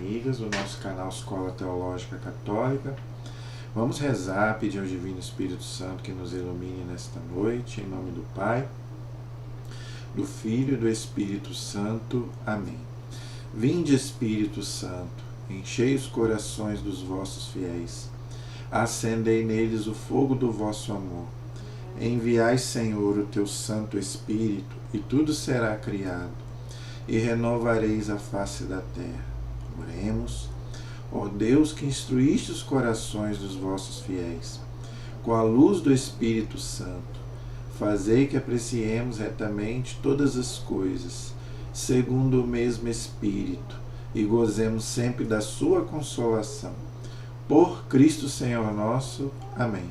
amigas do nosso canal Escola Teológica Católica. Vamos rezar, pedir ao Divino Espírito Santo que nos ilumine nesta noite, em nome do Pai, do Filho e do Espírito Santo. Amém. Vinde, Espírito Santo, enchei os corações dos vossos fiéis, acendei neles o fogo do vosso amor. Enviai, Senhor, o teu Santo Espírito, e tudo será criado, e renovareis a face da terra. Oremos. Ó Deus, que instruíste os corações dos vossos fiéis, com a luz do Espírito Santo, fazei que apreciemos retamente todas as coisas, segundo o mesmo Espírito, e gozemos sempre da sua consolação. Por Cristo Senhor nosso. Amém.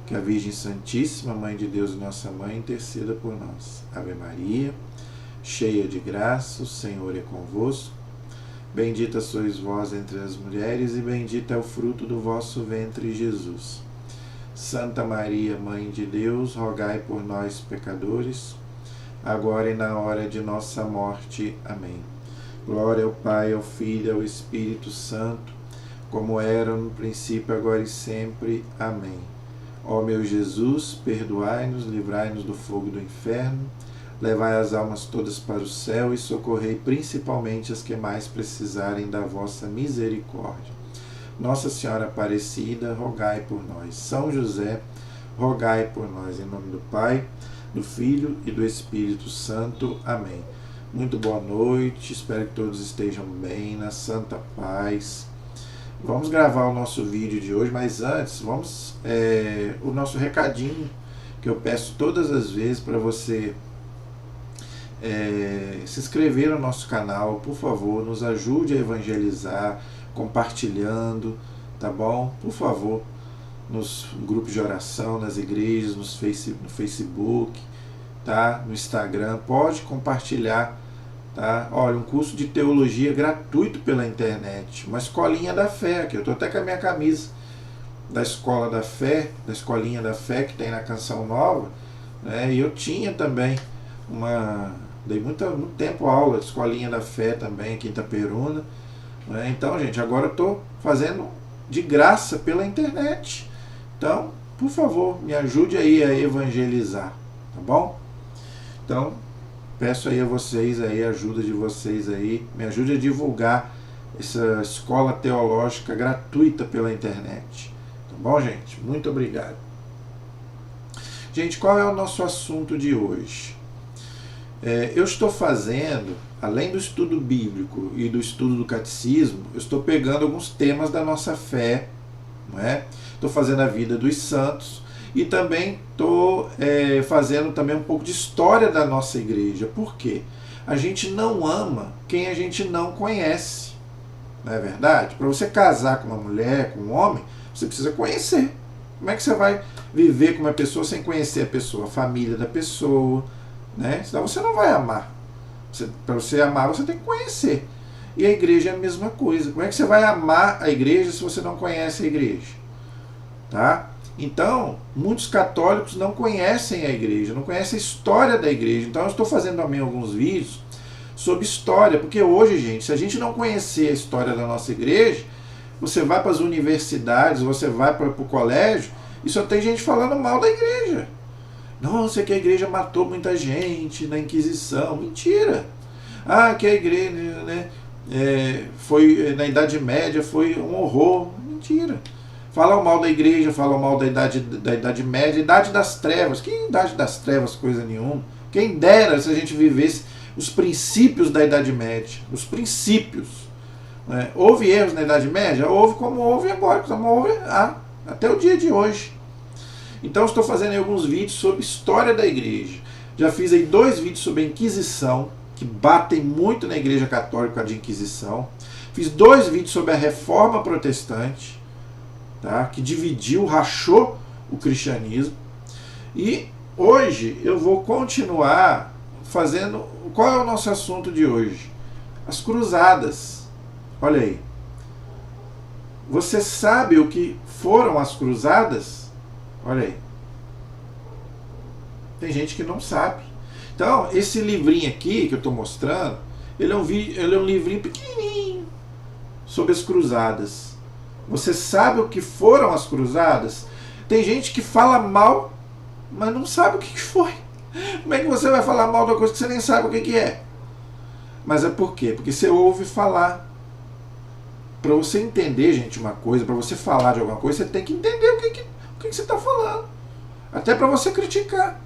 Que a Virgem Santíssima, Mãe de Deus e Nossa Mãe, interceda por nós. Ave Maria, cheia de graça, o Senhor é convosco. Bendita sois vós entre as mulheres, e bendito é o fruto do vosso ventre, Jesus. Santa Maria, Mãe de Deus, rogai por nós, pecadores, agora e na hora de nossa morte. Amém. Glória ao Pai, ao Filho e ao Espírito Santo, como era no princípio, agora e sempre. Amém. Ó meu Jesus, perdoai-nos, livrai-nos do fogo do inferno, levai as almas todas para o céu e socorrei principalmente as que mais precisarem da vossa misericórdia. Nossa Senhora Aparecida, rogai por nós. São José, rogai por nós. Em nome do Pai, do Filho e do Espírito Santo. Amém. Muito boa noite, espero que todos estejam bem, na santa paz. Vamos gravar o nosso vídeo de hoje, mas antes, o nosso recadinho que eu peço todas as vezes para você se inscrever no nosso canal, por favor, nos ajude a evangelizar, compartilhando, tá bom? Por favor, nos grupos de oração, nas igrejas, no Facebook, tá? No Instagram, pode compartilhar. Tá? Olha, um curso de teologia gratuito pela internet, uma escolinha da fé, que eu estou até com a minha camisa da Escola da Fé, da Escolinha da Fé, que tem na Canção Nova, né? E eu tinha também dei muito tempo aula de Escolinha da Fé também, aqui em Itaperuna, né? Então, gente, agora eu estou fazendo de graça pela internet, então, por favor, me ajude aí a evangelizar, tá bom? Então, peço aí a vocês, a ajuda de vocês aí, me ajude a divulgar essa escola teológica gratuita pela internet. Tá bom, gente? Muito obrigado. Gente, qual é o nosso assunto de hoje? Eu estou fazendo, além do estudo bíblico e do estudo do catecismo, eu estou pegando alguns temas da nossa fé, não é? Estou fazendo a vida dos santos, e também estou fazendo também um pouco de história da nossa igreja. Por quê? A gente não ama quem a gente não conhece. Não é verdade? Para você casar com uma mulher, com um homem, você precisa conhecer. Como é que você vai viver com uma pessoa sem conhecer a pessoa, a família da pessoa, né? Senão você não vai amar. Para você amar, você tem que conhecer. E a igreja é a mesma coisa. Como é que você vai amar a igreja se você não conhece a igreja? Tá? Então, muitos católicos não conhecem a igreja, não conhecem a história da igreja. Então, eu estou fazendo também alguns vídeos sobre história, porque hoje, gente, se a gente não conhecer a história da nossa igreja, você vai para as universidades, você vai para o colégio, e só tem gente falando mal da igreja. Nossa, que a igreja matou muita gente na Inquisição. Mentira! Que a igreja, né, foi na Idade Média, foi um horror. Mentira! Falam mal da igreja, falam mal da idade Média, Idade das Trevas. Que Idade das Trevas, coisa nenhuma. Quem dera se a gente vivesse os princípios da Idade Média. Os princípios. Né? Houve erros na Idade Média? Houve, como houve agora, como houve até o dia de hoje. Então eu estou fazendo aí alguns vídeos sobre história da igreja. Já fiz aí 2 vídeos sobre a Inquisição, que batem muito na igreja católica de Inquisição. Fiz 2 vídeos sobre a Reforma Protestante, tá? Que dividiu, rachou o cristianismo. E hoje eu vou continuar fazendo... Qual é o nosso assunto de hoje? As cruzadas. Olha aí. Você sabe o que foram as cruzadas? Olha aí. Tem gente que não sabe. Então, esse livrinho aqui que eu estou mostrando, ele é um livrinho pequenininho, sobre as cruzadas? Você sabe o que foram as cruzadas? Tem gente que fala mal, mas não sabe o que foi. Como é que você vai falar mal de uma coisa que você nem sabe o que é? Mas é por quê? Porque você ouve falar. Para você entender, gente, uma coisa, para você falar de alguma coisa, você tem que entender o que você está falando. Até para você criticar.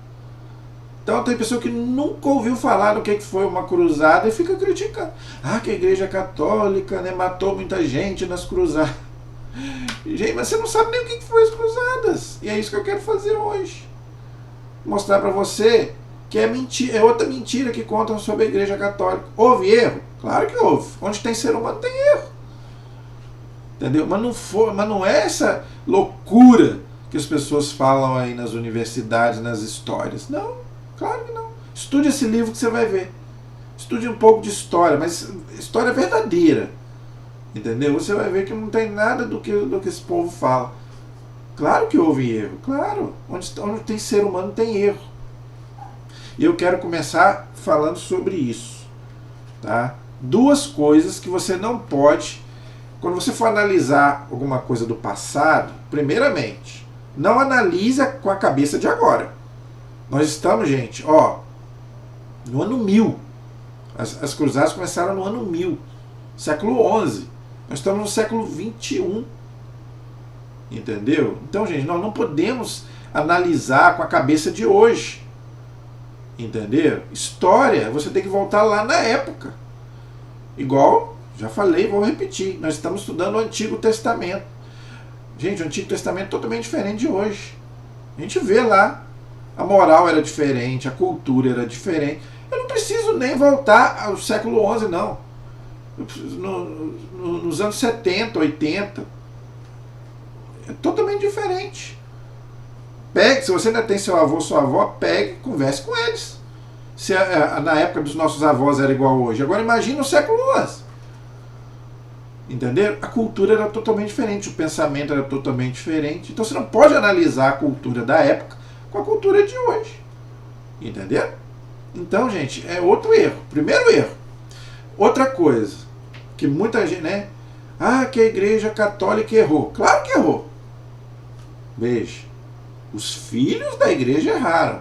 Então tem pessoa que nunca ouviu falar do que foi uma cruzada e fica criticando. Ah, que a igreja católica, né, matou muita gente nas cruzadas. Gente, mas você não sabe nem o que foi as cruzadas. E é isso que eu quero fazer hoje. Mostrar para você que é mentira, é outra mentira que contam sobre a igreja católica. Houve erro? Claro que houve. Onde tem ser humano tem erro. Entendeu? Mas não é essa loucura que as pessoas falam aí nas universidades, nas histórias. Não, claro que não. Estude esse livro que você vai ver. Estude um pouco de história, mas história verdadeira. Entendeu? Você vai ver que não tem nada do que esse povo fala. Claro que houve erro, claro. Onde tem ser humano tem erro. E eu quero começar falando sobre isso. Tá? Duas coisas que você não pode... Quando você for analisar alguma coisa do passado, primeiramente, não analisa com a cabeça de agora. Nós estamos, gente, no ano 1000. As cruzadas começaram no ano 1000, século XI. Nós estamos no século XXI. Entendeu? Então, gente, nós não podemos analisar com a cabeça de hoje. Entendeu? História, você tem que voltar lá na época. Igual... Já falei, vou repetir. Nós estamos estudando o Antigo Testamento. Gente, o Antigo Testamento é totalmente diferente de hoje. A gente vê lá. A moral era diferente, a cultura era diferente. Eu não preciso nem voltar ao século XI, não. Nos anos 70, 80. É totalmente diferente. Pegue, se você ainda tem seu avô, sua avó, pegue, converse com eles. Se na época dos nossos avós era igual hoje. Agora imagine o século XI. Entenderam? A cultura era totalmente diferente, o pensamento era totalmente diferente. Então você não pode analisar a cultura da época com a cultura de hoje. Entenderam? Então, gente, é outro erro. Primeiro erro. Outra coisa, que muita gente, né? Ah, que a igreja católica errou. Claro que errou. Veja, os filhos da igreja erraram.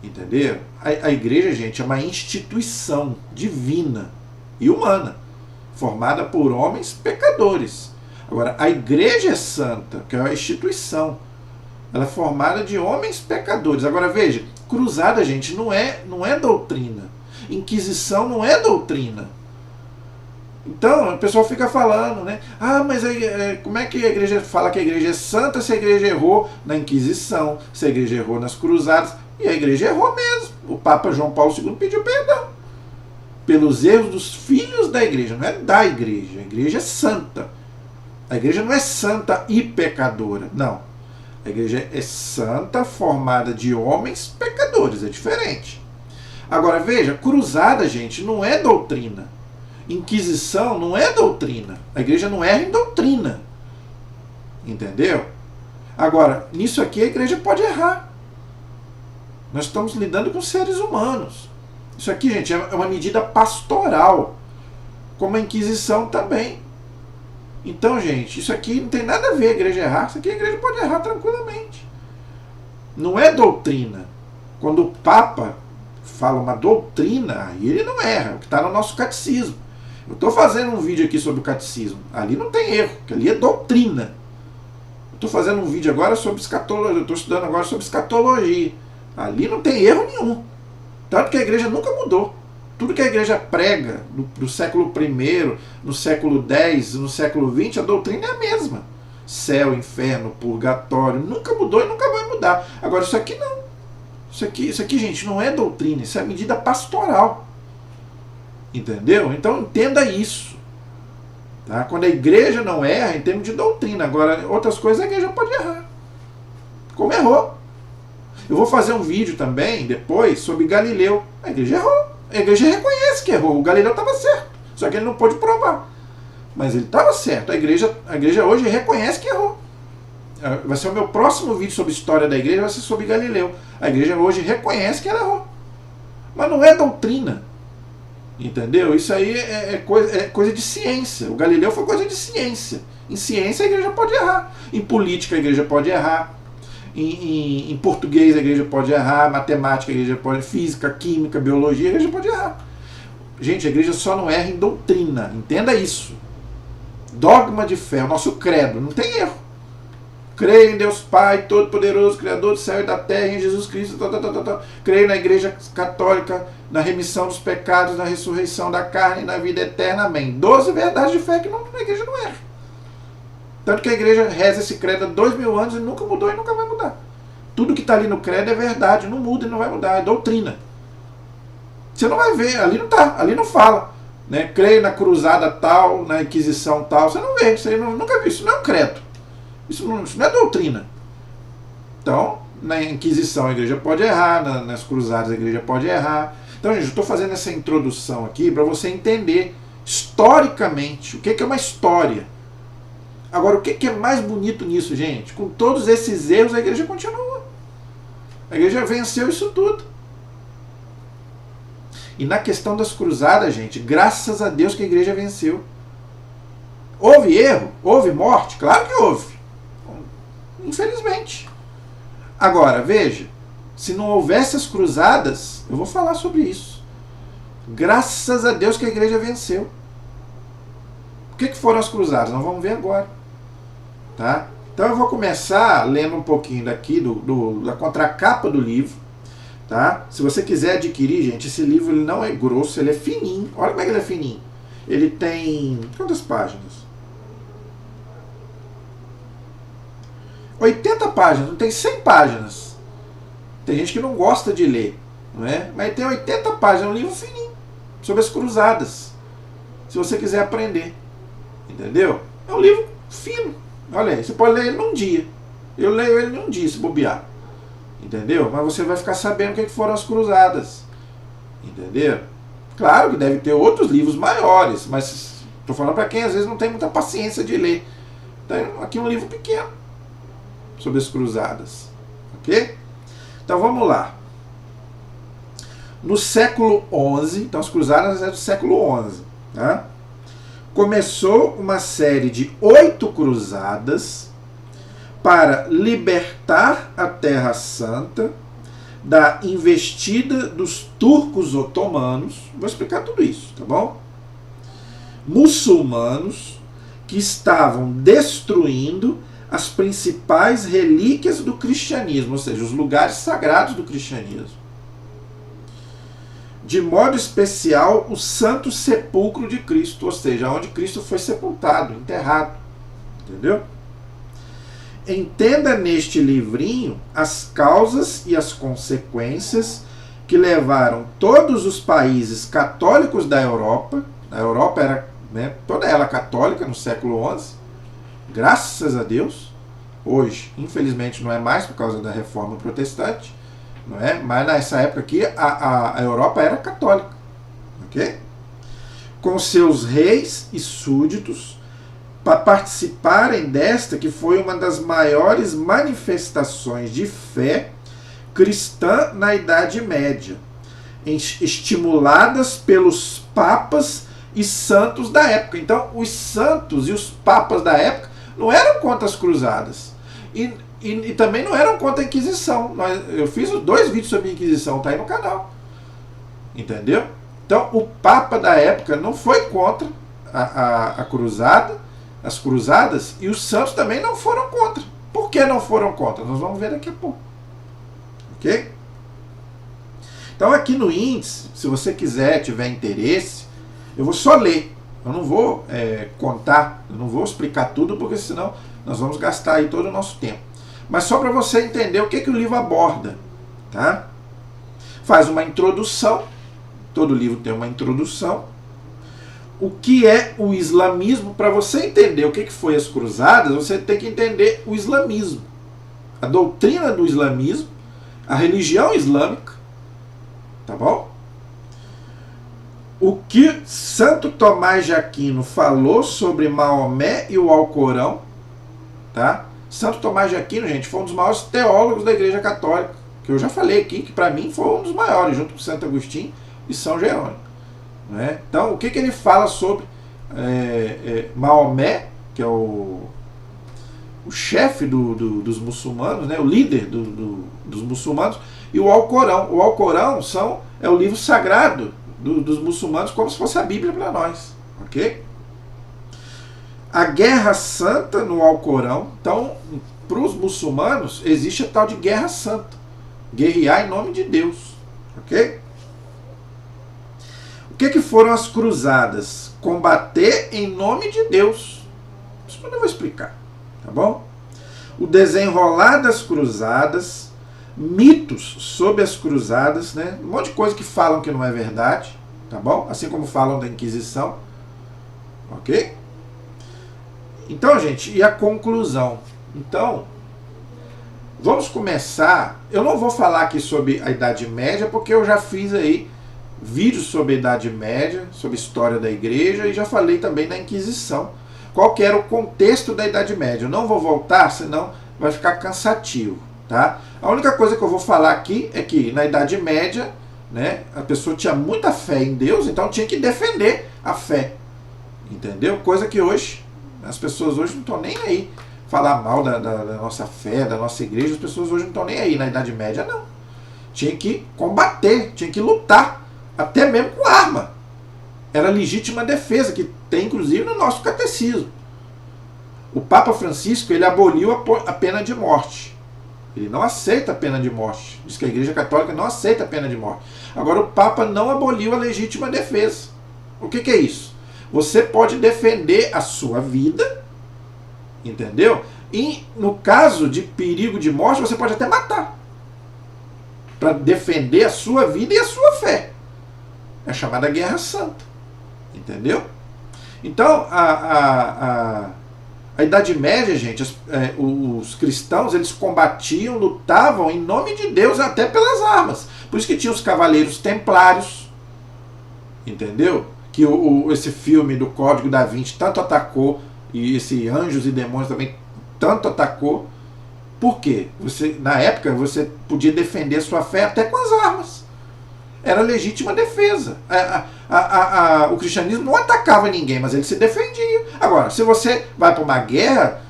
Entenderam? A igreja, gente, é uma instituição divina e humana, formada por homens pecadores. Agora, a igreja é santa, que é uma instituição. Ela é formada de homens pecadores. Agora, veja, cruzada, gente, não é doutrina. Inquisição não é doutrina. Então, o pessoal fica falando, né? Ah, mas como é que a igreja fala que a igreja é santa se a igreja errou na Inquisição, se a igreja errou nas cruzadas? E a igreja errou mesmo. O Papa João Paulo II pediu perdão pelos erros dos filhos da igreja, não é da igreja. A igreja é santa. A igreja não é santa e pecadora, não. A igreja é santa, formada de homens pecadores, é diferente. Agora veja, cruzada, gente, não é doutrina. Inquisição não é doutrina. A igreja não erra em doutrina. Entendeu? Agora, nisso aqui a igreja pode errar. Nós estamos lidando com seres humanos. Isso aqui, gente, é uma medida pastoral, como a Inquisição também. Então, gente, isso aqui não tem nada a ver a igreja errar. Isso aqui a igreja pode errar tranquilamente. Não é doutrina. Quando o Papa fala uma doutrina, aí ele não erra, o que está no nosso catecismo. Eu estou fazendo um vídeo aqui sobre o catecismo. Ali não tem erro, porque ali é doutrina. Eu estou fazendo um vídeo agora sobre escatologia. Eu estou estudando agora sobre escatologia. Ali não tem erro nenhum. Tanto que a igreja nunca mudou. Tudo que a igreja prega no século I, no século X, no século XX, a doutrina é a mesma. Céu, inferno, purgatório. Nunca mudou e nunca vai mudar. Agora, isso aqui não. Isso aqui, gente, não é doutrina. Isso é medida pastoral. Entendeu? Então, entenda isso. Tá? Quando a igreja não erra, em termos de doutrina. Agora, outras coisas a igreja pode errar. Como errou. Eu vou fazer um vídeo também, depois, sobre Galileu. A igreja errou. A igreja reconhece que errou. O Galileu estava certo. Só que ele não pôde provar. Mas ele estava certo. A igreja hoje reconhece que errou. Vai ser o meu próximo vídeo sobre a história da igreja, vai ser sobre Galileu. A igreja hoje reconhece que ela errou. Mas não é doutrina. Entendeu? Isso aí é coisa de ciência. O Galileu foi coisa de ciência. Em ciência a igreja pode errar. Em política a igreja pode errar. Em português a igreja pode errar. Matemática a igreja pode. Física, química, biologia a igreja pode errar. Gente, a igreja só não erra em doutrina. Entenda isso. Dogma de fé, o nosso credo, não tem erro. Creio em Deus Pai, Todo-Poderoso, Criador do céu e da terra, em Jesus Cristo. Creio na Igreja Católica, na remissão dos pecados, na ressurreição da carne e na vida eterna. Amém. 12 verdades de fé que a igreja não erra. Tanto que a igreja reza esse credo há 2000 anos e nunca mudou e nunca vai mudar. Tudo que está ali no credo é verdade, não muda e não vai mudar, é doutrina. Você não vai ver, ali não está, ali não fala. Né? Creio na cruzada tal, na Inquisição tal. Você não vê, você nunca viu, isso não é um credo. Isso não é doutrina. Então, na Inquisição a igreja pode errar, nas cruzadas a igreja pode errar. Então, gente, eu estou fazendo essa introdução aqui para você entender historicamente o que é uma história. Agora, o que é mais bonito nisso, gente? Com todos esses erros, a igreja continua. A igreja venceu isso tudo. E na questão das cruzadas, gente, graças a Deus que a igreja venceu. Houve erro? Houve morte? Claro que houve. Infelizmente. Agora, veja, se não houvesse as cruzadas, eu vou falar sobre isso. Graças a Deus que a igreja venceu. O que foram as cruzadas? Nós vamos ver agora. Tá? Então eu vou começar lendo um pouquinho daqui da contracapa do livro. Tá? Se você quiser adquirir, gente, esse livro ele não é grosso, ele é fininho. Olha como é que ele é fininho. Ele tem... quantas páginas? 80 páginas, não tem 100 páginas. Tem gente que não gosta de ler, não é? Mas tem 80 páginas, é um livro fininho, sobre as cruzadas. Se você quiser aprender. Entendeu? É um livro fino. Olha aí, você pode ler ele num dia. Eu leio ele num dia, se bobear. Entendeu? Mas você vai ficar sabendo o que foram as cruzadas. Entendeu? Claro que deve ter outros livros maiores, mas estou falando para quem às vezes não tem muita paciência de ler. Então, aqui um livro pequeno sobre as cruzadas. Ok? Então vamos lá. No século XI, então as cruzadas é do século XI, tá? Começou uma série de 8 cruzadas para libertar a Terra Santa da investida dos turcos otomanos. Vou explicar tudo isso, tá bom? Muçulmanos que estavam destruindo as principais relíquias do cristianismo, ou seja, os lugares sagrados do cristianismo. De modo especial, o Santo Sepulcro de Cristo, ou seja, onde Cristo foi sepultado, enterrado. Entendeu? Entenda neste livrinho as causas e as consequências que levaram todos os países católicos da Europa, a Europa era, né, toda ela católica no século XI, graças a Deus, hoje, infelizmente, não é mais por causa da reforma protestante, não é? Mas nessa época aqui, a Europa era católica, ok? Com seus reis e súditos, para participarem desta, que foi uma das maiores manifestações de fé cristã na Idade Média, estimuladas pelos papas e santos da época. Então, os santos e os papas da época não eram contra as cruzadas. E também não eram contra a Inquisição. Eu fiz 2 vídeos sobre a Inquisição, tá aí no canal. Entendeu? Então, o Papa da época não foi contra a cruzada, as cruzadas, e os santos também não foram contra. Por que não foram contra? Nós vamos ver daqui a pouco. Ok? Então, aqui no índice, se você quiser, tiver interesse, eu vou só ler. Eu não vou contar, eu não vou explicar tudo, porque senão nós vamos gastar aí todo o nosso tempo. Mas só para você entender o que o livro aborda. Tá? Faz uma introdução, todo livro tem uma introdução. O que é o islamismo? Para você entender o que foi as cruzadas, você tem que entender o islamismo. A doutrina do islamismo, a religião islâmica. Tá bom? O que Santo Tomás de Aquino falou sobre Maomé e o Alcorão, tá? Santo Tomás de Aquino, gente, foi um dos maiores teólogos da Igreja Católica, que eu já falei aqui, que para mim foi um dos maiores, junto com Santo Agostinho e São Jerônimo. Não é? Então, o que ele fala sobre Maomé, que é o chefe dos muçulmanos, né, o líder dos muçulmanos, e o Alcorão. O Alcorão é o livro sagrado dos muçulmanos, como se fosse a Bíblia para nós. Ok? A guerra santa no Alcorão, então, para os muçulmanos, existe a tal de guerra santa. Guerrear em nome de Deus. Ok? O que foram as cruzadas? Combater em nome de Deus. Isso eu não vou explicar. Tá bom? O desenrolar das cruzadas, mitos sobre as cruzadas, né? Um monte de coisa que falam que não é verdade, tá bom? Assim como falam da Inquisição, ok? Então, gente, e a conclusão? Então, vamos começar. Eu não vou falar aqui sobre a Idade Média, porque eu já fiz aí vídeos sobre a Idade Média, sobre a história da Igreja, e já falei também da Inquisição. Qual que era o contexto da Idade Média? Eu não vou voltar, senão vai ficar cansativo, tá? A única coisa que eu vou falar aqui é que na Idade Média, né, a pessoa tinha muita fé em Deus, então tinha que defender a fé, entendeu? Coisa que hoje, as pessoas hoje não estão nem aí. Falar mal da nossa fé, da nossa igreja, as pessoas hoje não estão nem aí. Na Idade Média, não. Tinha que combater, tinha que lutar, até mesmo com arma. Era legítima defesa, que tem inclusive no nosso catecismo. O Papa Francisco, ele aboliu a pena de morte. Ele não aceita a pena de morte. Diz que a Igreja Católica não aceita a pena de morte. Agora, o Papa não aboliu a legítima defesa. O que é isso? Você pode defender a sua vida, entendeu? E no caso de perigo de morte, você pode até matar, para defender a sua vida e a sua fé. É a chamada Guerra Santa. Entendeu? Então, a Idade Média, gente, os cristãos, eles combatiam, lutavam em nome de Deus, até pelas armas. Por isso que tinha os cavaleiros templários, entendeu? Que esse filme do Código da Vinci tanto atacou, e esse Anjos e Demônios também tanto atacou. Por quê? Na época, você podia defender sua fé até com as armas. Era legítima defesa. O cristianismo não atacava ninguém, mas ele se defendia. Agora, se você vai para uma guerra,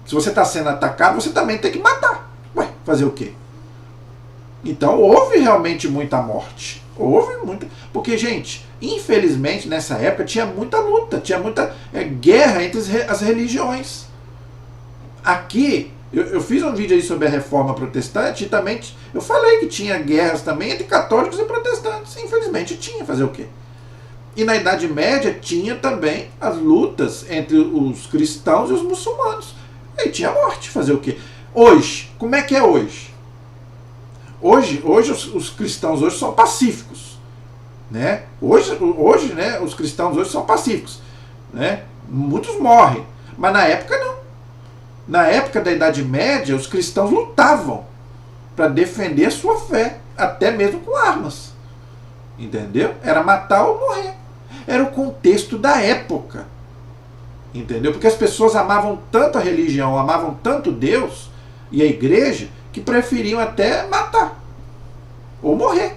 se você está sendo atacado, você também tem que matar. Ué, fazer o quê? Então, houve realmente muita morte. Houve muita. Porque, gente, infelizmente, nessa época, tinha muita luta, tinha muita guerra entre as religiões. Aqui, eu fiz um vídeo aí sobre a Reforma Protestante e também eu falei que tinha guerras também entre católicos e protestantes. Infelizmente tinha, fazer o quê? E na Idade Média tinha também as lutas entre os cristãos e os muçulmanos. E tinha morte, fazer o quê? Hoje, como é que é hoje? Hoje os cristãos hoje são pacíficos, né? Hoje, né, os cristãos hoje são pacíficos, né? Muitos morrem, mas na época não. Na época da Idade Média, os cristãos lutavam para defender sua fé, até mesmo com armas. Entendeu? Era matar ou morrer. Era o contexto da época. Entendeu? Porque as pessoas amavam tanto a religião, amavam tanto Deus e a igreja, que preferiam até matar ou morrer.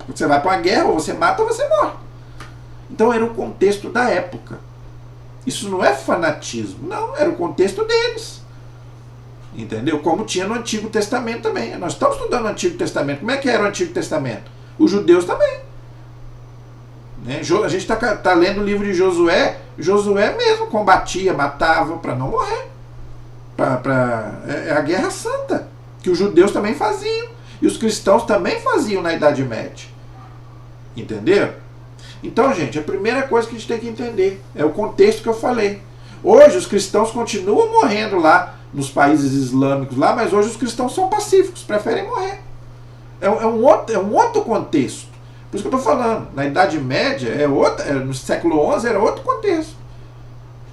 Você vai para uma guerra, ou você mata ou você morre. Então era o contexto da época. Isso não é fanatismo, não, era o contexto deles. Entendeu? Como tinha no Antigo Testamento também. Nós estamos estudando o Antigo Testamento. Como é que era o Antigo Testamento? Os judeus também. Né? A gente está lendo o livro de Josué. Josué mesmo combatia, matava para não morrer. É a Guerra Santa, que os judeus também faziam. E os cristãos também faziam na Idade Média. Entendeu? Então, gente, a primeira coisa que a gente tem que entender é o contexto que eu falei. Hoje os cristãos continuam morrendo lá nos países islâmicos lá, mas hoje os cristãos são pacíficos, preferem morrer. É um outro contexto. Por isso que eu estou falando, na Idade Média, no século XI era outro contexto.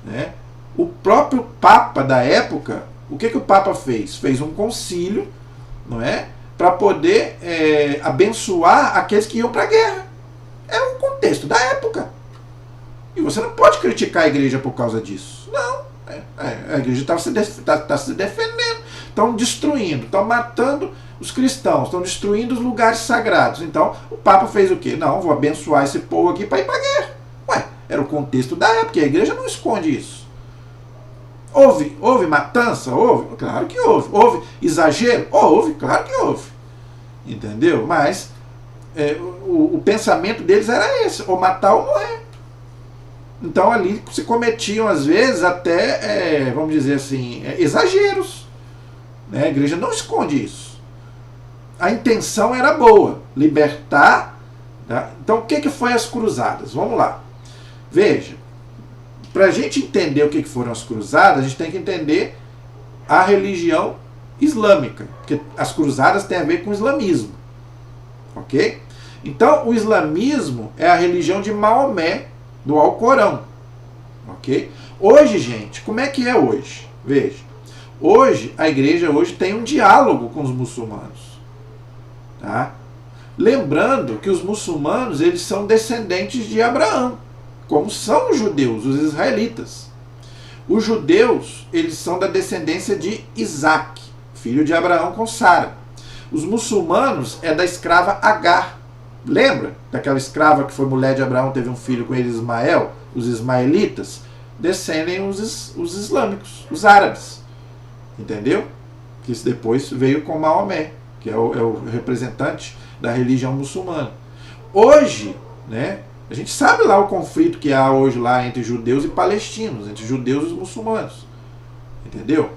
Né? O próprio Papa da época, o que o Papa fez? Fez um concílio, não é? Para poder abençoar aqueles que iam para a guerra. É um contexto da época. E você não pode criticar a igreja por causa disso. Não. A igreja está se defendendo, estão destruindo, estão matando os cristãos, estão destruindo os lugares sagrados. Então o Papa fez o quê? Não, vou abençoar esse povo aqui para ir para a guerra. Ué, era o contexto da época, a igreja não esconde isso. Houve matança? Houve? Claro que houve. Houve exagero? Houve, claro que houve. Entendeu? Mas o pensamento deles era esse, ou matar ou morrer. Então ali se cometiam às vezes até, vamos dizer assim, exageros. Né? A igreja não esconde isso. A intenção era boa, libertar. Tá? Então o que foi as cruzadas? Vamos lá. Veja, para a gente entender o que foram as cruzadas, a gente tem que entender a religião islâmica, porque as cruzadas têm a ver com o islamismo. Ok? Então o islamismo é a religião de Maomé, do Alcorão. Ok? Hoje, gente, como é que é hoje? Veja, hoje a igreja tem um diálogo com os muçulmanos. Tá? Lembrando que os muçulmanos eles são descendentes de Abraão, como são os judeus, os israelitas. Os judeus eles são da descendência de Isaac, filho de Abraão com Sara. Os muçulmanos é da escrava Agar. Lembra daquela escrava que foi mulher de Abraão, teve um filho com ele, Ismael? Os ismaelitas descendem os islâmicos, os árabes. Entendeu? Que isso depois veio com Maomé, que é o representante da religião muçulmana. Hoje, né, a gente sabe lá o conflito que há hoje lá entre judeus e palestinos, entre judeus e os muçulmanos. Entendeu?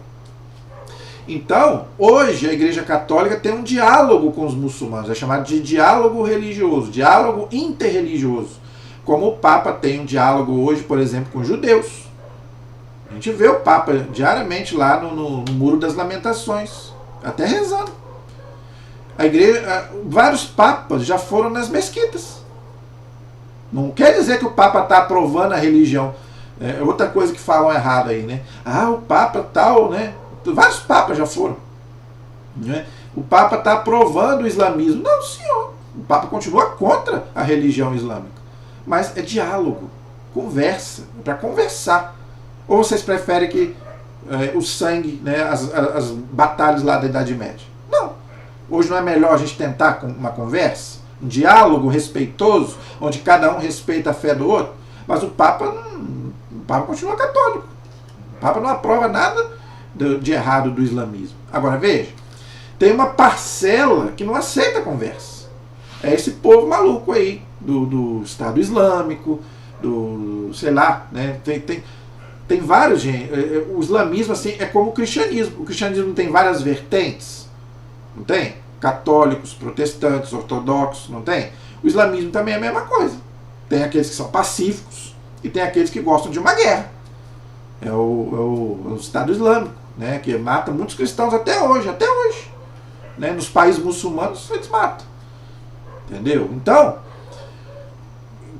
Então, hoje a Igreja Católica tem um diálogo com os muçulmanos, é chamado de diálogo religioso, diálogo interreligioso. Como o Papa tem um diálogo hoje, por exemplo, com os judeus. A gente vê o Papa diariamente lá no Muro das Lamentações, até rezando. A igreja, vários papas já foram nas mesquitas. Não quer dizer que o Papa está aprovando a religião. É outra coisa que falam errado aí, né? Ah, o Papa tal, né? Vários papas já foram. Né? O Papa está aprovando o islamismo. Não, senhor. O Papa continua contra a religião islâmica. Mas é diálogo, conversa, é para conversar. Ou vocês preferem que o sangue, né, as batalhas lá da Idade Média? Não. Hoje não é melhor a gente tentar uma conversa? Um diálogo respeitoso, onde cada um respeita a fé do outro? Mas o Papa continua católico. O Papa não aprova nada de errado do islamismo. Agora veja, tem uma parcela que não aceita a conversa. É esse povo maluco aí, do Estado Islâmico, sei lá, né? Tem vários, gente. O islamismo assim, é como o cristianismo. O cristianismo tem várias vertentes, não tem? Católicos, protestantes, ortodoxos, não tem? O islamismo também é a mesma coisa. Tem aqueles que são pacíficos e tem aqueles que gostam de uma guerra. É o Estado Islâmico, né, que mata muitos cristãos até hoje. Né, nos países muçulmanos eles matam. Entendeu? Então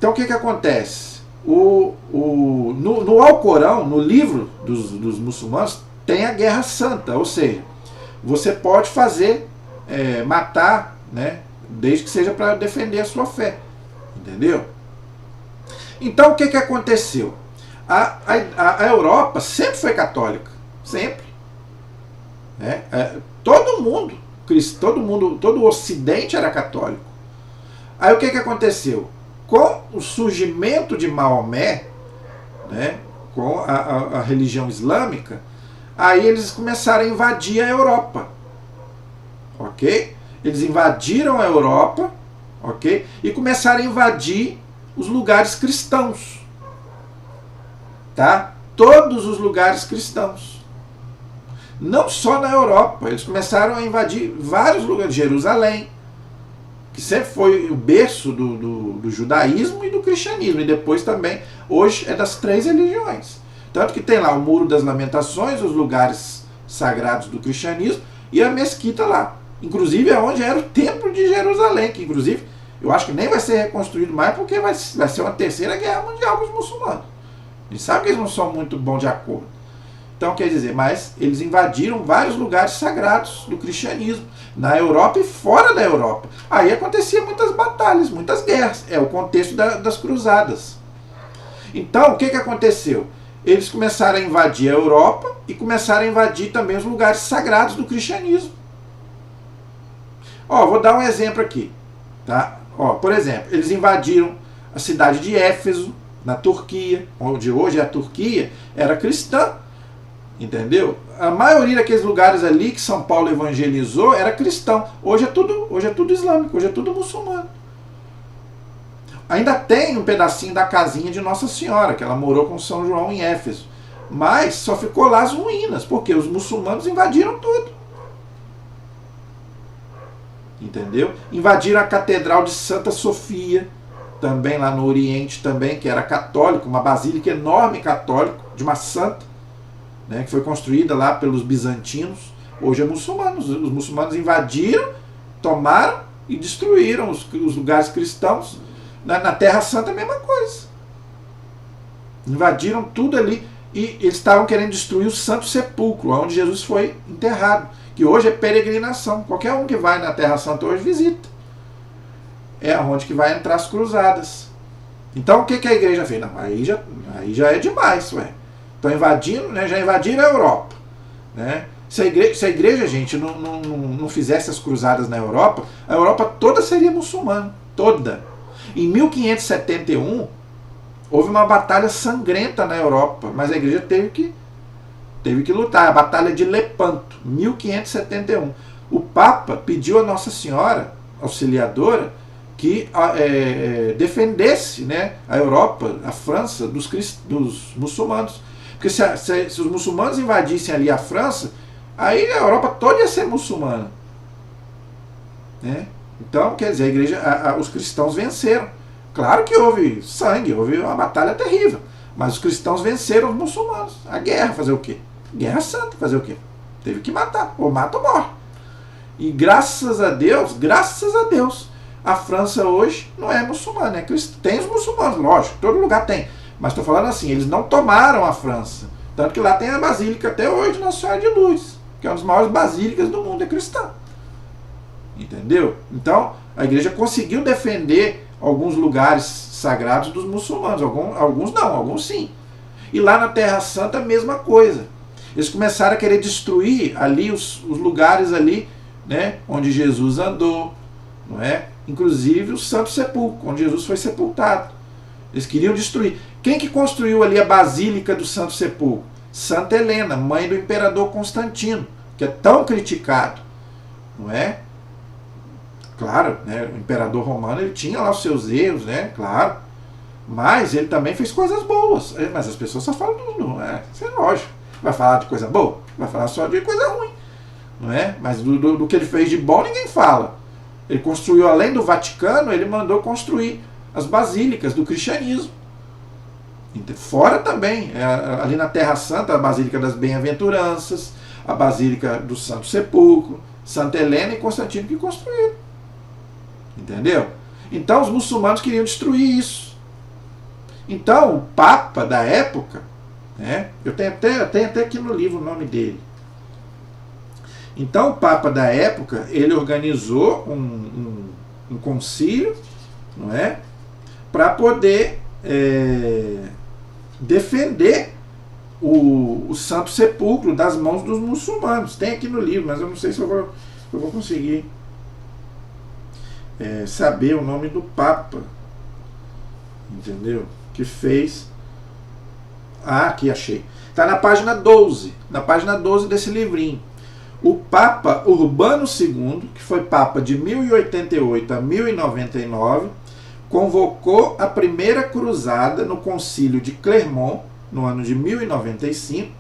o que acontece? No Alcorão, no livro dos muçulmanos, tem a Guerra Santa, ou seja, você pode fazer, matar, né, desde que seja para defender a sua fé. Entendeu? Então o que aconteceu? A Europa sempre foi católica. Sempre. Todo o Ocidente era católico. Aí o que aconteceu? Com o surgimento de Maomé, né, com a religião islâmica, aí eles começaram a invadir a Europa. Ok? Eles invadiram a Europa, ok? E começaram a invadir os lugares cristãos. Tá? Todos os lugares cristãos. Não só na Europa, eles começaram a invadir vários lugares. Jerusalém, que sempre foi o berço do judaísmo e do cristianismo, e depois também, hoje é das 3 religiões. Tanto que tem lá o Muro das Lamentações, os lugares sagrados do cristianismo, e a mesquita lá. Inclusive é onde era o templo de Jerusalém, que inclusive eu acho que nem vai ser reconstruído mais, porque vai ser uma terceira guerra mundial com os muçulmanos. A gente sabe que eles não são muito bons de acordo. Então, quer dizer, mas eles invadiram vários lugares sagrados do cristianismo, na Europa e fora da Europa. Aí acontecia muitas batalhas, muitas guerras. É o contexto das cruzadas. Então, o que aconteceu? eles começaram a invadir a Europa e começaram a invadir também os lugares sagrados do cristianismo. Ó, vou dar um exemplo aqui, tá? Ó, por exemplo, eles invadiram a cidade de Éfeso, na Turquia, onde hoje é a Turquia, era cristã, entendeu? A maioria daqueles lugares ali que São Paulo evangelizou era cristão. Hoje é tudo islâmico, hoje é tudo muçulmano. Ainda tem um pedacinho da casinha de Nossa Senhora, que ela morou com São João em Éfeso. Mas só ficou lá as ruínas, porque os muçulmanos invadiram tudo. Entendeu? Invadiram a Catedral de Santa Sofia, também lá no Oriente, também, que era católico, uma basílica enorme católica, de uma santa, né, que foi construída lá pelos bizantinos. Hoje é muçulmanos. Os muçulmanos invadiram, tomaram e destruíram os lugares cristãos. Na Terra Santa a mesma coisa. Invadiram tudo ali e eles estavam querendo destruir o Santo Sepulcro, onde Jesus foi enterrado, que hoje é peregrinação. Qualquer um que vai na Terra Santa hoje visita. É onde que vai entrar as cruzadas. Então o que a igreja fez? Não, aí já é demais, ué. Estão invadindo, né, já invadiram a Europa. Né? Se a igreja, gente, não fizesse as cruzadas na Europa, a Europa toda seria muçulmana. Toda. Em 1571, houve uma batalha sangrenta na Europa, mas a igreja teve que lutar. A Batalha de Lepanto, 1571. O Papa pediu a Nossa Senhora, Auxiliadora, que defendesse, né, a Europa, a França, dos muçulmanos. Porque se os muçulmanos invadissem ali a França, aí a Europa toda ia ser muçulmana. Né? Então, quer dizer, a igreja, os cristãos venceram. Claro que houve sangue, houve uma batalha terrível, mas os cristãos venceram os muçulmanos. A guerra, fazer o quê? Guerra santa, fazer o quê? Teve que matar, ou mata ou morre. E graças a Deus, a França hoje não é muçulmana, é cristã. Tem os muçulmanos, lógico, todo lugar tem. Mas estou falando assim, eles não tomaram a França. Tanto que lá tem a Basílica até hoje de Nossa Senhora de Lourdes, que é uma das maiores basílicas do mundo, é cristã. Entendeu? Então, a igreja conseguiu defender alguns lugares sagrados dos muçulmanos. Alguns não, alguns sim. E lá na Terra Santa a mesma coisa. Eles começaram a querer destruir ali os lugares ali, né, onde Jesus andou, não é? Inclusive o Santo Sepulcro, onde Jesus foi sepultado. Eles queriam destruir. Quem que construiu ali a Basílica do Santo Sepulcro? Santa Helena, mãe do imperador Constantino, que é tão criticado, não é? Claro, né, o imperador romano ele tinha lá os seus erros, né, claro, mas ele também fez coisas boas. Mas as pessoas só falam isso é lógico. Vai falar de coisa boa? Vai falar só de coisa ruim, não é? Mas do que ele fez de bom ninguém fala. Ele construiu, além do Vaticano, ele mandou construir as basílicas do cristianismo. Fora também, ali na Terra Santa, a Basílica das Bem-aventuranças, a Basílica do Santo Sepulcro, Santa Helena e Constantino que construíram. Entendeu? Então os muçulmanos queriam destruir isso. Então o Papa da época, né, eu tenho até aqui no livro o nome dele. Então o Papa da época, ele organizou um concílio, não é, para poder defender o Santo Sepulcro das mãos dos muçulmanos. Tem aqui no livro, mas eu não sei se eu vou conseguir saber o nome do Papa, entendeu? Que fez. Aqui achei. Está na página 12. Na página 12 desse livrinho. O Papa Urbano II, que foi Papa de 1088 a 1099, convocou a primeira cruzada no concílio de Clermont, no ano de 1095,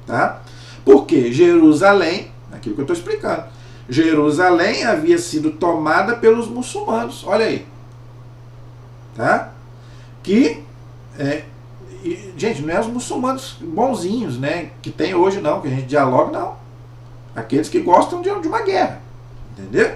tá? Porque Jerusalém, aquilo que eu estou explicando, Jerusalém havia sido tomada pelos muçulmanos, olha aí, tá? Gente, não é os muçulmanos bonzinhos, né, que tem hoje não, que a gente dialoga, não. Aqueles que gostam de uma guerra, entendeu?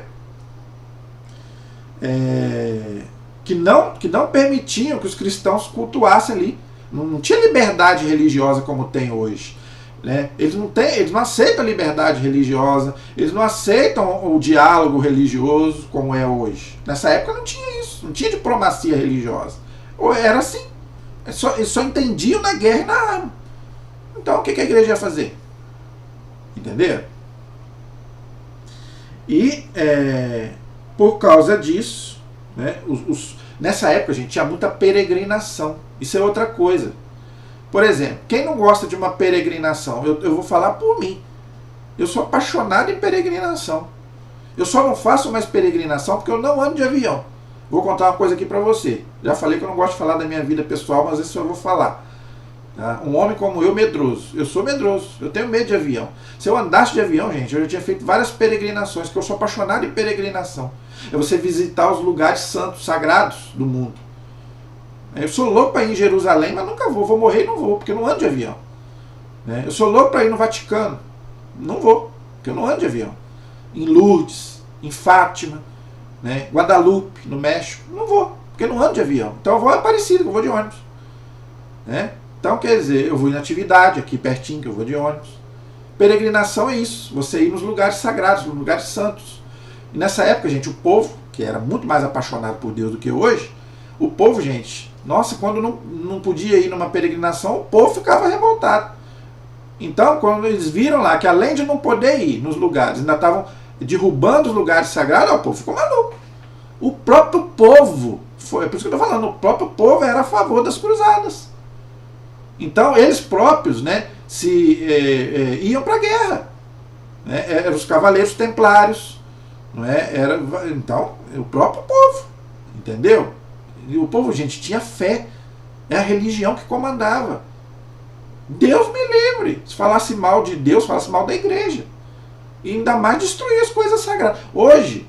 Que não permitiam que os cristãos cultuassem ali. Não tinha liberdade religiosa como tem hoje. Né? Eles não aceitam a liberdade religiosa, eles não aceitam o diálogo religioso como é hoje. Nessa época não tinha isso, não tinha diplomacia religiosa. Ou era assim. Eles só entendiam na guerra e na arma. Então o que a igreja ia fazer? Entendeu? E por causa disso, né, nessa época, gente, tinha muita peregrinação. Isso é outra coisa. Por exemplo, quem não gosta de uma peregrinação? Eu vou falar por mim. Eu sou apaixonado em peregrinação. Eu só não faço mais peregrinação porque eu não ando de avião. Vou contar uma coisa aqui pra você. Já falei que eu não gosto de falar da minha vida pessoal, mas isso eu vou falar. Tá? Um homem como eu, medroso. Eu sou medroso. Eu tenho medo de avião. Se eu andasse de avião, gente, eu já tinha feito várias peregrinações, porque eu sou apaixonado em peregrinação. É você visitar os lugares santos, sagrados do mundo. Eu sou louco para ir em Jerusalém, mas nunca vou. Vou morrer e não vou, porque eu não ando de avião. Eu sou louco para ir no Vaticano. Não vou, porque eu não ando de avião. Em Lourdes, em Fátima, Guadalupe, no México. Não vou, porque eu não ando de avião. Então eu vou a Aparecida, que eu vou de ônibus. Então, quer dizer, eu vou em atividade, aqui pertinho, que eu vou de ônibus. Peregrinação é isso, você ir nos lugares sagrados, nos lugares santos. E nessa época, gente, o povo, que era muito mais apaixonado por Deus do que hoje, o povo, gente, nossa, quando não podia ir numa peregrinação, o povo ficava revoltado. Então, quando eles viram lá que além de não poder ir nos lugares, ainda estavam derrubando os lugares sagrados, o povo ficou maluco. O próprio povo, é por isso que eu estou falando, o próprio povo era a favor das cruzadas. Então, eles próprios, iam para a guerra. Eram os cavaleiros templários. Então, o próprio povo. Entendeu? E o povo, gente, tinha fé. É a religião que comandava. Deus me livre. Se falasse mal de Deus, falasse mal da igreja. E ainda mais destruir as coisas sagradas. Hoje,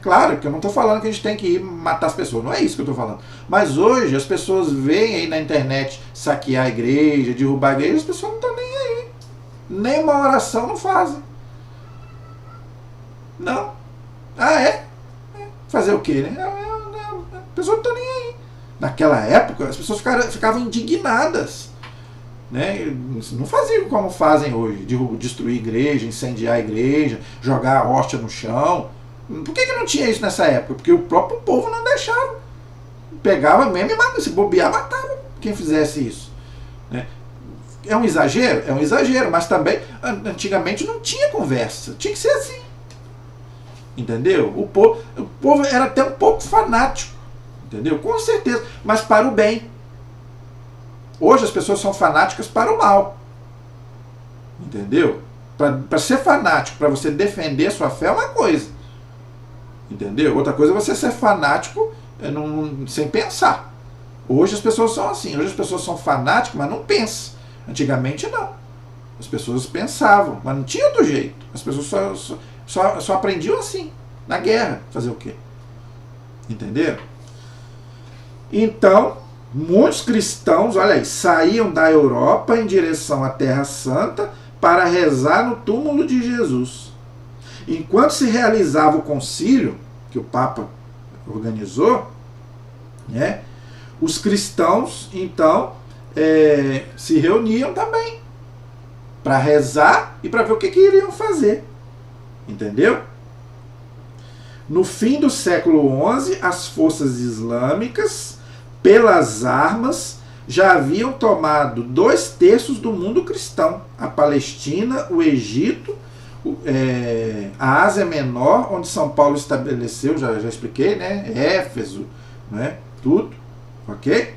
claro que eu não estou falando que a gente tem que ir matar as pessoas. Não é isso que eu estou falando. Mas hoje as pessoas veem aí na internet saquear a igreja, derrubar a igreja. As pessoas não estão nem aí. Nem uma oração não fazem. Não. Ah, é? Fazer o quê, As pessoas não estão nem aí. Naquela época, as pessoas ficavam indignadas. Não faziam como fazem hoje. Destruir igreja, incendiar a igreja, jogar a hóstia no chão. Por que não tinha isso nessa época? Porque o próprio povo não deixava. Pegava mesmo e matava. Se bobear, matava quem fizesse isso. É um exagero? É um exagero, mas também antigamente não tinha conversa. Tinha que ser assim. Entendeu? O povo era até um pouco fanático. Entendeu? Com certeza. Mas para o bem. Hoje as pessoas são fanáticas para o mal. Entendeu? Para ser fanático, para você defender a sua fé é uma coisa. Entendeu? Outra coisa é você ser fanático sem pensar. Hoje as pessoas são assim. Hoje as pessoas são fanáticas, mas não pensam. Antigamente não. As pessoas pensavam, mas não tinha outro jeito. As pessoas só aprendiam assim, na guerra. Fazer o quê? Entendeu? Então, muitos cristãos, olha aí, saíam da Europa em direção à Terra Santa para rezar no túmulo de Jesus. Enquanto se realizava o concílio, que o Papa organizou, os cristãos, então, se reuniam também para rezar e para ver o que iriam fazer. Entendeu? No fim do século XI, as forças islâmicas, pelas armas, já haviam tomado 2/3 do mundo cristão. A Palestina, o Egito, a Ásia Menor, onde São Paulo estabeleceu, já expliquei, Éfeso, tudo, ok?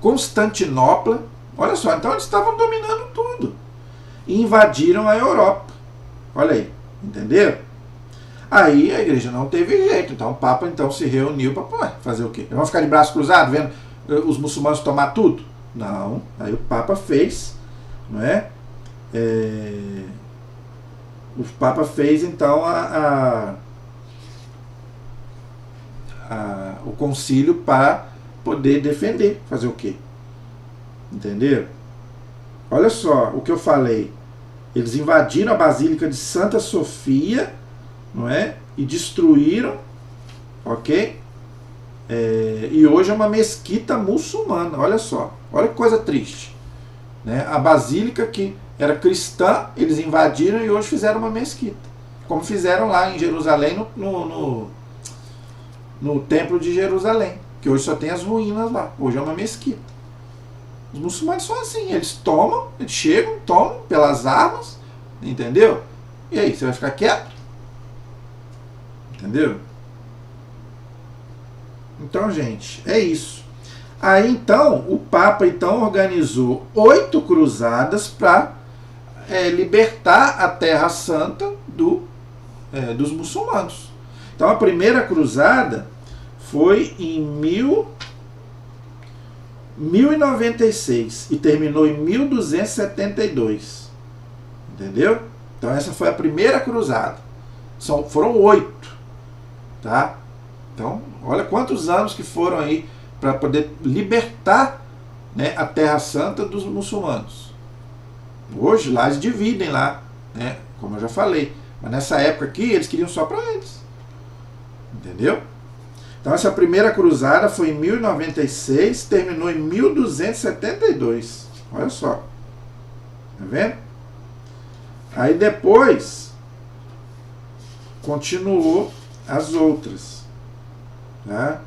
Constantinopla, olha só, então eles estavam dominando tudo. E invadiram a Europa. Olha aí, entenderam? Aí a igreja não teve jeito, então o Papa se reuniu para fazer o quê? Vamos ficar de braço cruzado vendo os muçulmanos tomar tudo? Não, aí o Papa fez, o Papa fez então o concílio para poder defender, fazer o quê? Entenderam? Olha só o que eu falei. Eles invadiram a Basílica de Santa Sofia, e destruíram, ok? E hoje é uma mesquita muçulmana, olha só, olha que coisa triste. A Basílica que era cristã, eles invadiram e hoje fizeram uma mesquita. Como fizeram lá em Jerusalém, no Templo de Jerusalém, que hoje só tem as ruínas lá, hoje é uma mesquita. Os muçulmanos são assim, eles tomam, eles chegam, tomam pelas armas, entendeu? E aí, você vai ficar quieto? Entendeu? Então, gente, é isso. Aí, então, o Papa então organizou 8 cruzadas para libertar a Terra Santa dos muçulmanos. Então, a primeira cruzada foi em 1096 e terminou em 1272. Entendeu? Então, essa foi a primeira cruzada. Foram 8. Tá? Então, olha quantos anos que foram aí para poder libertar, né, a Terra Santa dos muçulmanos. Hoje lá eles dividem lá, né, como eu já falei. Mas nessa época aqui eles queriam só para eles. Entendeu? Então essa primeira cruzada foi em 1096, terminou em 1272. Olha só. Tá vendo? Aí depois continuou as outras. Tá?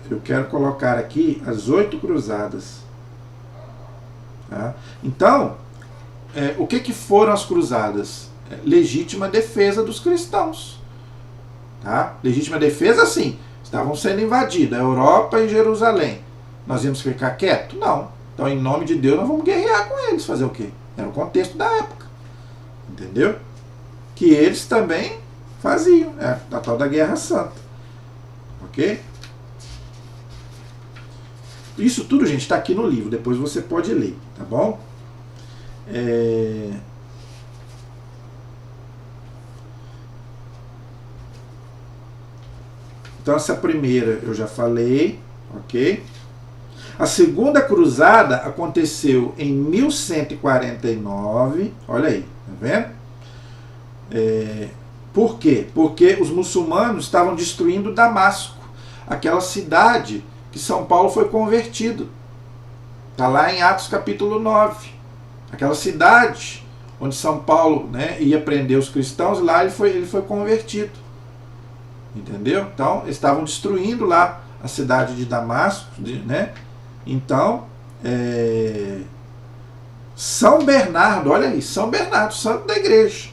Eu quero colocar aqui as 8 cruzadas. Tá? Então, o que foram as cruzadas? Legítima defesa dos cristãos. Tá? Legítima defesa, sim. Estavam sendo invadidos a Europa e Jerusalém. Nós íamos ficar quietos? Não. Então, em nome de Deus, nós vamos guerrear com eles. Fazer o quê? Era o contexto da época. Entendeu? Que eles também faziam. A tal da Guerra Santa. Ok? Isso tudo, gente, está aqui no livro. Depois você pode ler, tá bom? Então, essa primeira eu já falei, ok? A segunda cruzada aconteceu em 1149. Olha aí, tá vendo? Por quê? Porque os muçulmanos estavam destruindo Damasco, aquela cidade que São Paulo foi convertido. Está lá em Atos capítulo 9. Aquela cidade onde São Paulo, né, ia prender os cristãos, lá ele foi convertido. Entendeu? Então, eles estavam destruindo lá a cidade de Damasco, né? Então, São Bernardo, olha aí, São Bernardo, santo da igreja.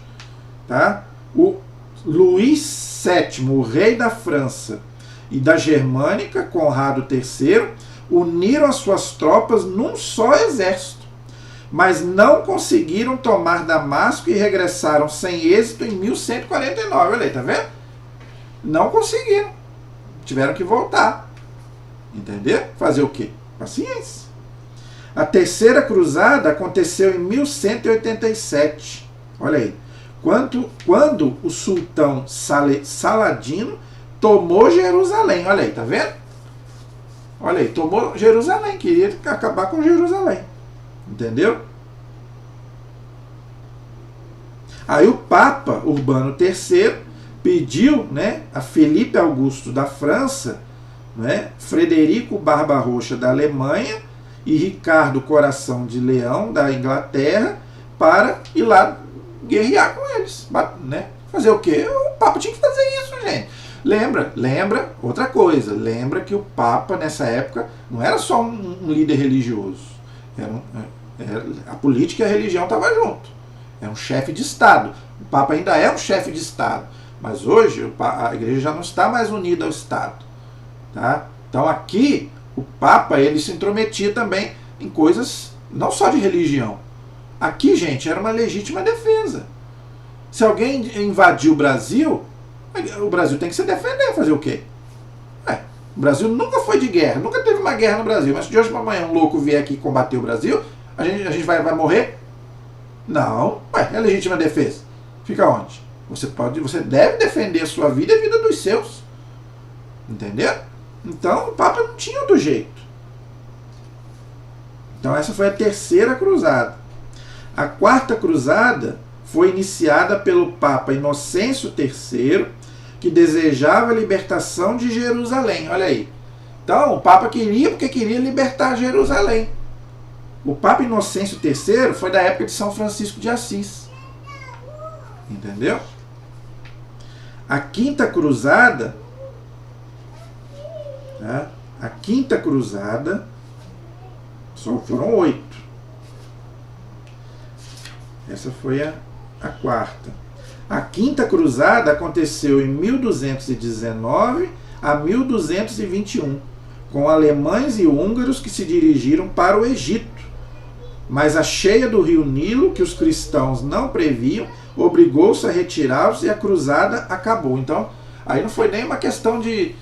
Tá? O Luís VII, o rei da França e da Germânica, Conrado III, uniram as suas tropas num só exército, mas não conseguiram tomar Damasco e regressaram sem êxito em 1149. Olha aí, tá vendo? Não conseguiram. Tiveram que voltar. Entendeu? Fazer o quê? Paciência. A terceira cruzada aconteceu em 1187. Olha aí. Quando o sultão Saladino tomou Jerusalém. Olha aí, tá vendo? Olha aí, tomou Jerusalém. Queria acabar com Jerusalém. Entendeu? Aí o Papa Urbano III pediu, né, a Felipe Augusto da França, né, Frederico Barbarroxa da Alemanha e Ricardo Coração de Leão da Inglaterra para ir lá guerrear com eles, né? Fazer o quê? O Papa tinha que fazer isso, gente. Lembra outra coisa, lembra que o Papa nessa época não era só um líder religioso, a política e a religião estavam junto, é um chefe de Estado. O Papa ainda é um chefe de Estado, mas hoje a igreja já não está mais unida ao Estado. Tá? Então aqui o Papa ele se intrometia também em coisas não só de religião. Aqui, gente, era uma legítima defesa. Se alguém invadir o Brasil tem que se defender, fazer o quê? O Brasil nunca foi de guerra, nunca teve uma guerra no Brasil, mas se de hoje para amanhã um louco vier aqui combater o Brasil, a gente vai morrer? Não, é legítima defesa. Fica onde? Você deve defender a sua vida e a vida dos seus. Entendeu? Então o Papa não tinha outro jeito. Então essa foi a terceira cruzada. A quarta cruzada foi iniciada pelo Papa Inocêncio III, que desejava a libertação de Jerusalém. Olha aí. Então o Papa queria porque queria libertar Jerusalém. O Papa Inocêncio III foi da época de São Francisco de Assis. Entendeu? A Quinta Cruzada, tá? A Quinta Cruzada, só foram 8. Essa foi a quarta. A Quinta Cruzada aconteceu em 1219 a 1221, com alemães e húngaros que se dirigiram para o Egito. Mas a cheia do rio Nilo, que os cristãos não previam, obrigou-se a retirá-los e a cruzada acabou. Então, aí não foi nem uma questão de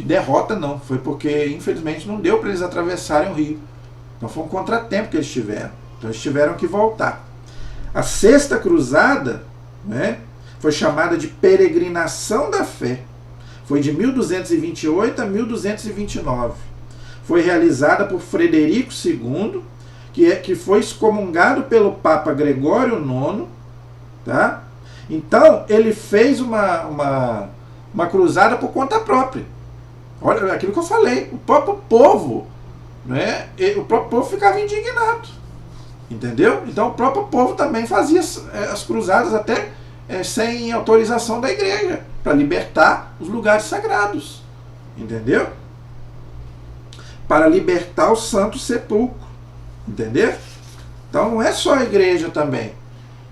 derrota, não. Foi porque, infelizmente, não deu para eles atravessarem o rio. Então foi um contratempo que eles tiveram. Então eles tiveram que voltar. A Sexta Cruzada, né, foi chamada de Peregrinação da Fé. Foi de 1228 a 1229. Foi realizada por Frederico II, que foi excomungado pelo Papa Gregório IX. Tá? Então, ele fez uma cruzada por conta própria. Olha aquilo que eu falei. O próprio povo, né, o próprio povo ficava indignado. Entendeu? Então, o próprio povo também fazia as cruzadas até sem autorização da igreja, para libertar os lugares sagrados. Entendeu? Para libertar o Santo Sepulcro. Entendeu? Então, não é só a igreja também,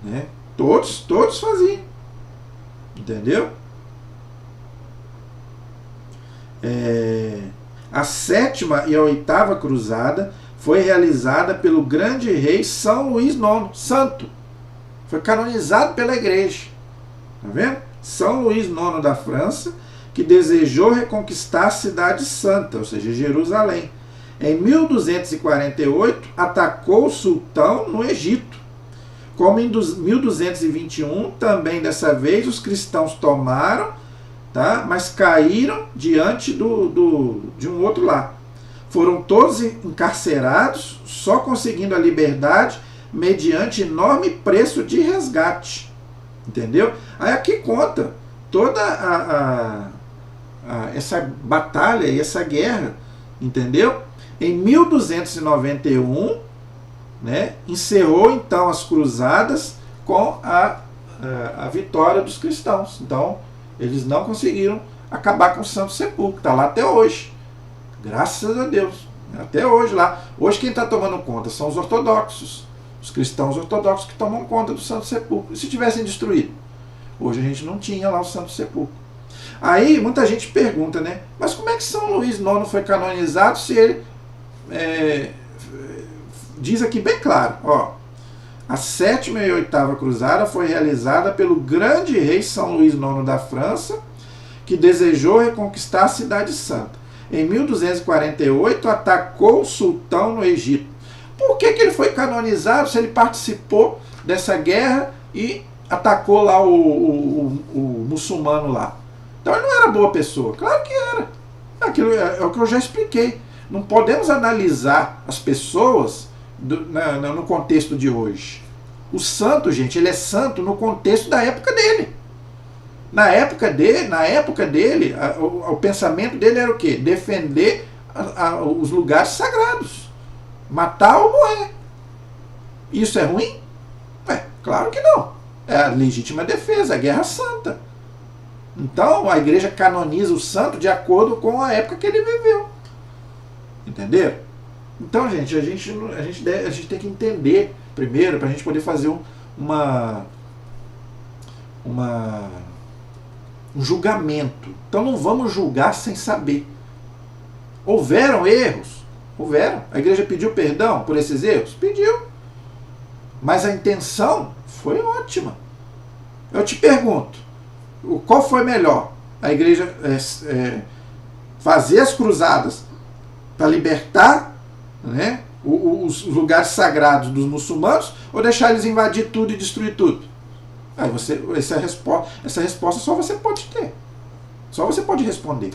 né? Todos faziam. Entendeu? A Sétima e a Oitava Cruzada foi realizada pelo grande rei São Luís IX, santo. Foi canonizado pela igreja. Tá vendo? São Luís IX da França, que desejou reconquistar a cidade santa, ou seja, Jerusalém. Em 1248, atacou o sultão no Egito. Como em 1221, também dessa vez os cristãos tomaram, tá? Mas caíram diante de um outro lá. Foram todos encarcerados, só conseguindo a liberdade mediante enorme preço de resgate. Entendeu? Aí aqui conta toda essa batalha e essa guerra. Entendeu? Em 1291, né, encerrou então as cruzadas com a vitória dos cristãos. Então, eles não conseguiram acabar com o Santo Sepulcro. Está lá até hoje. Graças a Deus. Até hoje lá. Hoje quem está tomando conta são os ortodoxos. Os cristãos ortodoxos que tomam conta do Santo Sepulcro. E se tivessem destruído? Hoje a gente não tinha lá o Santo Sepulcro. Aí muita gente pergunta, né? Mas como é que São Luís IX foi canonizado se ele... diz aqui bem claro, ó, a Sétima e Oitava Cruzada foi realizada pelo grande rei São Luís IX da França, que desejou reconquistar a Cidade Santa. Em 1248, atacou o sultão no Egito. Por que ele foi canonizado se ele participou dessa guerra e atacou lá o muçulmano lá? Então ele não era boa pessoa. Claro que era. Aquilo é o que eu já expliquei. Não podemos analisar as pessoas no contexto de hoje. O santo, gente, ele é santo no contexto da época dele. Na época dele, o pensamento dele era o quê? Defender os lugares sagrados. Matar ou morrer. Isso é ruim? Claro que não. É a legítima defesa, a guerra santa. Então, a igreja canoniza o santo de acordo com a época que ele viveu. Entenderam? Então, gente, a gente tem que entender primeiro para a gente poder fazer um julgamento. Então, não vamos julgar sem saber. Houveram erros? Houveram. A igreja pediu perdão por esses erros? Pediu. Mas a intenção foi ótima. Eu te pergunto, qual foi melhor? A igreja fazer as cruzadas para libertar, né, os lugares sagrados dos muçulmanos, ou deixar eles invadir tudo e destruir tudo? Aí essa resposta só você pode ter. Só você pode responder.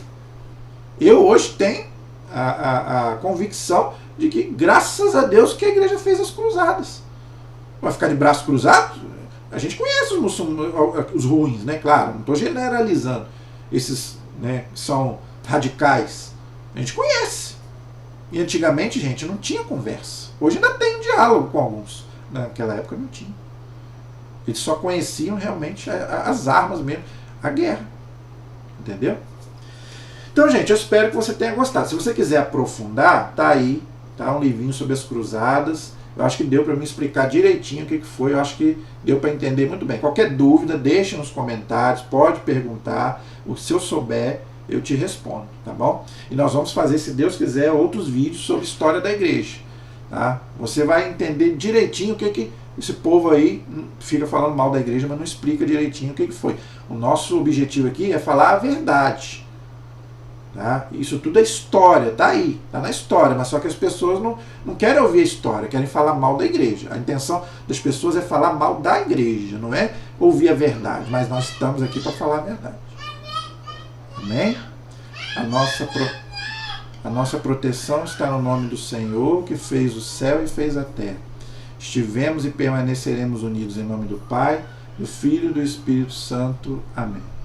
Eu hoje tenho a convicção de que, graças a Deus, que a igreja fez as cruzadas. Vai ficar de braço cruzado? A gente conhece os muçulmanos, os ruins, né? Claro, não estou generalizando. Esses, né, que são radicais. A gente conhece. E antigamente, gente, não tinha conversa. Hoje ainda tem um diálogo com alguns. Naquela época não tinha. Eles só conheciam realmente as armas mesmo. A guerra. Entendeu? Então, gente, eu espero que você tenha gostado. Se você quiser aprofundar, tá aí, tá? Um livrinho sobre as cruzadas. Eu acho que deu para me explicar direitinho o que foi. Eu acho que deu para entender muito bem. Qualquer dúvida, deixe nos comentários, pode perguntar. Se eu souber, eu te respondo, tá bom? E nós vamos fazer, se Deus quiser, outros vídeos sobre história da igreja. Tá? Você vai entender direitinho o que esse povo aí fica falando mal da igreja, mas não explica direitinho o que foi. O nosso objetivo aqui é falar a verdade. Tá? Isso tudo é história, tá aí, tá na história, mas só que as pessoas não querem ouvir a história, querem falar mal da igreja. A intenção das pessoas é falar mal da igreja, não é ouvir a verdade, mas nós estamos aqui para falar a verdade. Amém? A nossa proteção está no nome do Senhor, que fez o céu e fez a terra. Estivemos e permaneceremos unidos em nome do Pai, do Filho e do Espírito Santo. Amém.